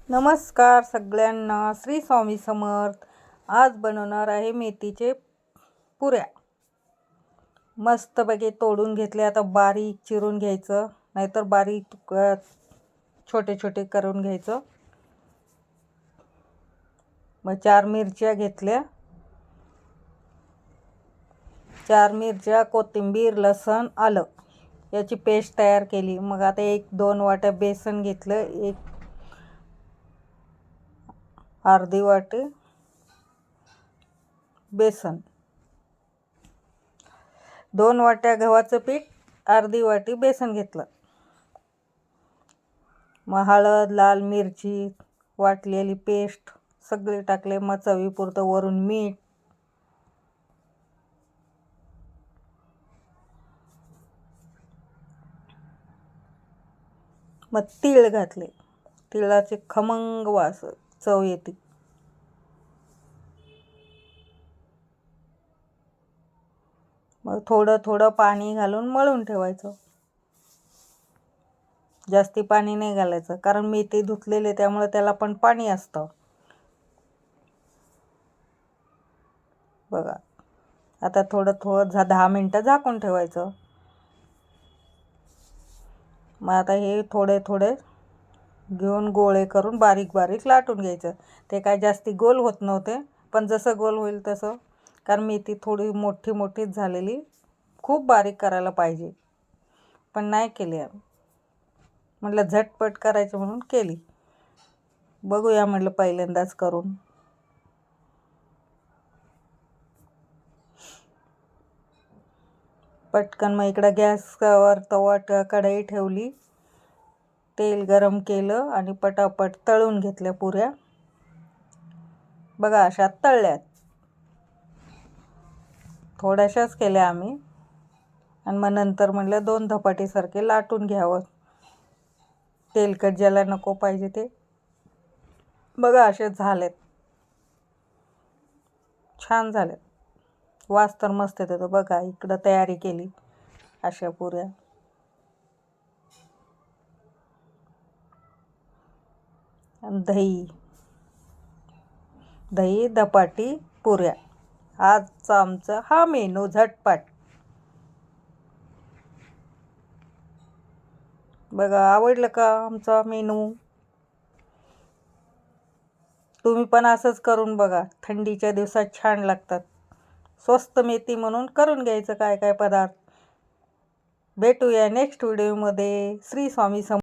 नमस्कार सगळ्यांना, श्री स्वामी समर्थ. आज बनवणार आहे मेथीचे पुऱ्या. मस्तपैकी तोडून घेतले. आता बारीक चिरून घ्यायचं, नाहीतर बारीक छोटे छोटे करून घ्यायचं. मग 4 मिरच्या घेतल्या, 4 मिरच्या, कोथिंबीर, लसूण, आलं याची पेस्ट तयार केली. मग आता 1-2 वाट्या बेसन घेतलं, एक अर्धी वाटी बेसन, 2 वाट्या गव्हाचं पीठ, अर्धी वाटी बेसन घेतलं. मग हळद, लाल मिरची, वाटलेली पेस्ट सगळे टाकले. मग चवीपुरतं वरून मीठ, मग तीळ घातले. तिळाचे खमंग वास चव येते. मग थोडं थोडं पाणी घालून मळून ठेवायचं. जास्ती पाणी नाही घालायचं, कारण मेथी धुतलेले त्यामुळे त्याला पण पाणी असतं. बघा, आता थोडं 10 मिनटं झाकून ठेवायचं. मग आता हे थोडे थोडे घेऊन गोळे करून बारीक बारीक लाटून घ्यायचं. ते काय जास्ती गोल होत नव्हते, पण जसं गोल होईल तसं, कारण मेथी थोडी मोठी मोठीच झालेली. खूप बारीक करायला पाहिजे, पण नाही केली. म्हटलं झटपट करायचं म्हणून केली. बघूया म्हटलं पहिल्यांदाच करून. पटकन मग इकडं गॅसवर तवा कढई ठेवली, तेल गरम केलं आणि पटापट तळून घेतल्या पुऱ्या. बघा, अशा तळल्यात. थोड्याशाच केल्या आम्ही, आणि मग नंतर म्हटलं 2 धपाटीसारखे लाटून घ्यावं, तेलकट ज्याला नको पाहिजे ते. बघा, असे झालेत, छान झालेत. वास तर मस्त येतो. बघा, इकडं तयारी केली अशा पुऱ्या. दही धपाटी पुऱ्या, आजचा आमचा हा मेनू झटपट. बघा, आवडलं का आमचा मेनू? तुम्ही पण असंच करून बघा, थंडीच्या दिवसात छान लागतात. स्वस्त मेथी म्हणून करून घ्यायचं काय काय पदार्थ. भेटूया नेक्स्ट व्हिडिओमध्ये. श्री स्वामी समर्थ.